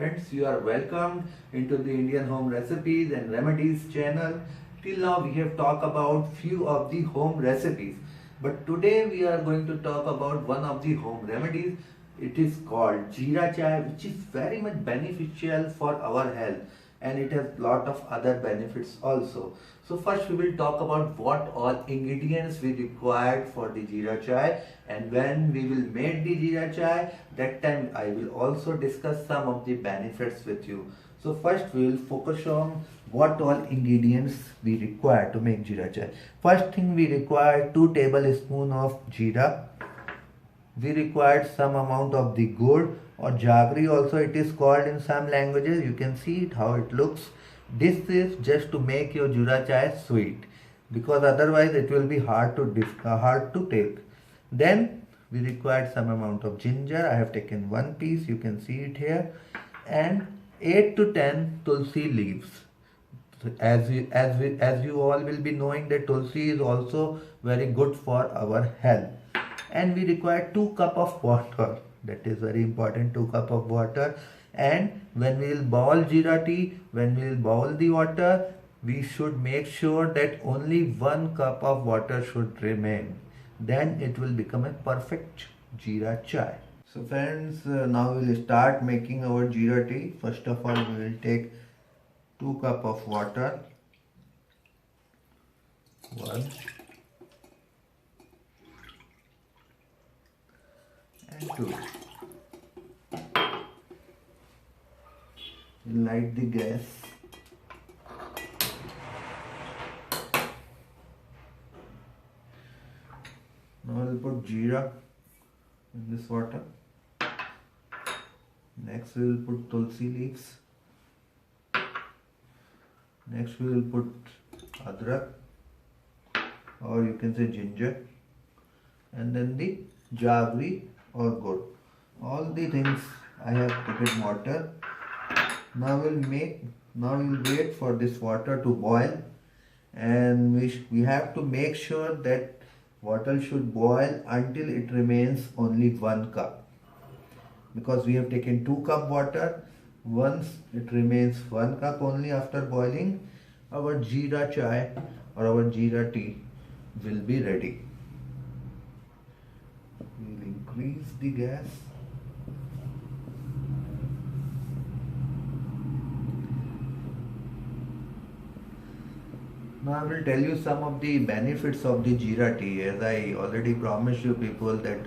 Friends, you are welcome into the Indian Home Recipes and Remedies channel. Till now we have talked about few of the home recipes. But today we are going to talk about one of the home remedies. It is called Jeera Chai, which is very much beneficial for our health, and it has lot of other benefits also. So first we will talk about what all ingredients we required for the Jeera Chai, and when we will make the Jeera Chai, that time I will also discuss some of the benefits with you. So first we will focus on what all ingredients we require to make Jeera Chai. First thing, we require 2 tablespoons of Jeera. We required some amount of the gur or jaggery also it is called in some languages. You can see it how it looks. This is just to make your Jeera Chai sweet, because otherwise it will be hard to take. Then we required some amount of ginger. I have taken one piece, you can see it here, and 8 to 10 tulsi leaves. So as you all will be knowing that tulsi is also very good for our health. And we require 2 cup of water. That is very important, 2 cup of water. And when we will boil jeera tea, when we will boil the water, we should make sure that only 1 cup of water should remain. Then it will become a perfect jeera chai. So friends, now we will start making our jeera tea. First of all, we will take 2 cup of water. 1 and 2. Light the gas. Now we'll put jeera in this water. Next we will put tulsi leaves. Next we will put adrak, or you can say ginger, and then the jaggery or gur. All the things I have put in water. Now we'll wait for this water to boil, and we have to make sure that water should boil until it remains only 1 cup, because we have taken 2 cup water. Once it remains 1 cup only after boiling, our jeera chai or our jeera tea will be ready. We'll increase the gas. Now I will tell you some of the benefits of the jeera tea. As I already promised you people that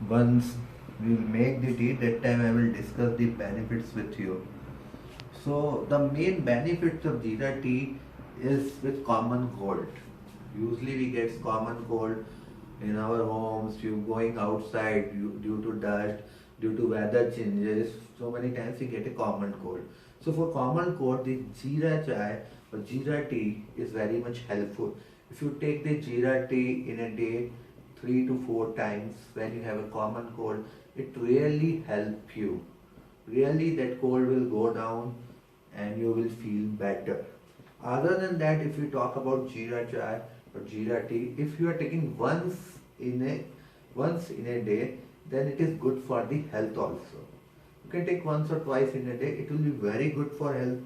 once we will make the tea, that time I will discuss the benefits with you. So the main benefits of jeera tea is with common cold. Usually we get common cold in our homes, you going outside due to dust, due to weather changes. So many times we get a common cold. So for common cold, the jeera chai or jeera tea is very much helpful. If you take the jeera tea in a day 3 to 4 times when you have a common cold, it really helps you. Really that cold will go down and you will feel better. Other than that, if you talk about jeera chai or jeera tea, if you are taking once in a day, then it is good for the health also. You can take once or twice in a day, it will be very good for health.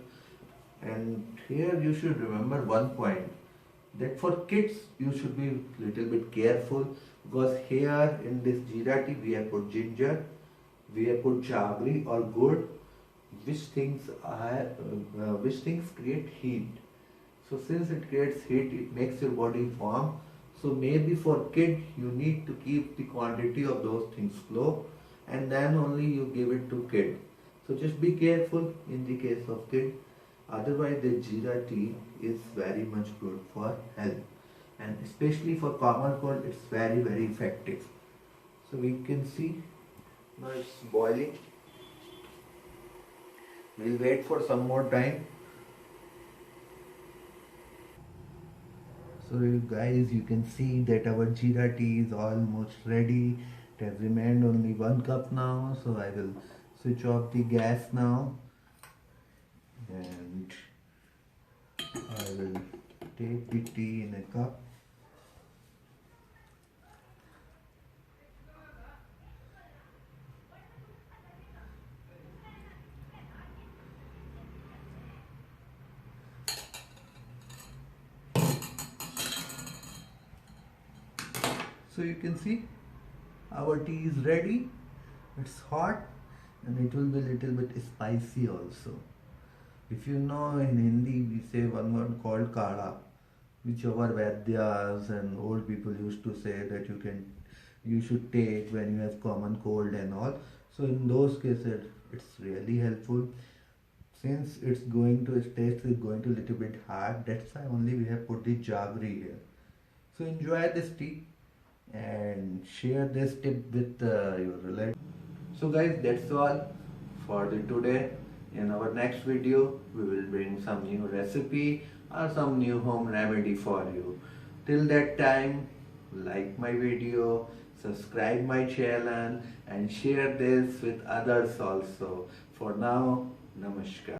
And here you should remember one point, that for kids you should be little bit careful, because here in this jeera tea we have put ginger, we have put jaggery or gur, which things create heat. So since it creates heat, it makes your body warm. So maybe for kid you need to keep the quantity of those things low, and then only you give it to kid. So just be careful in the case of kid. Otherwise the jeera tea is very much good for health, and especially for common cold it's very effective. So we can see now it's boiling. We'll wait for some more time. So guys, you can see that our jeera tea is almost ready. It has remained only 1 cup now. So I will switch off the gas now, and I will take the tea in a cup. So you can see our tea is ready. It's hot and it will be a little bit spicy also. If you know, in Hindi we say one word called kada, which our Vaidyas and old people used to say that you should take when you have common cold and all. So in those cases it's really helpful. Since it's going to, its taste is going to little bit hard, that's why only we have put the jaggery here. So enjoy this tea and share this tip with your relatives. So guys, that's all for the today. In our next video, we will bring some new recipe or some new home remedy for you. Till that time, like my video, subscribe my channel and share this with others also. For now, namaskar.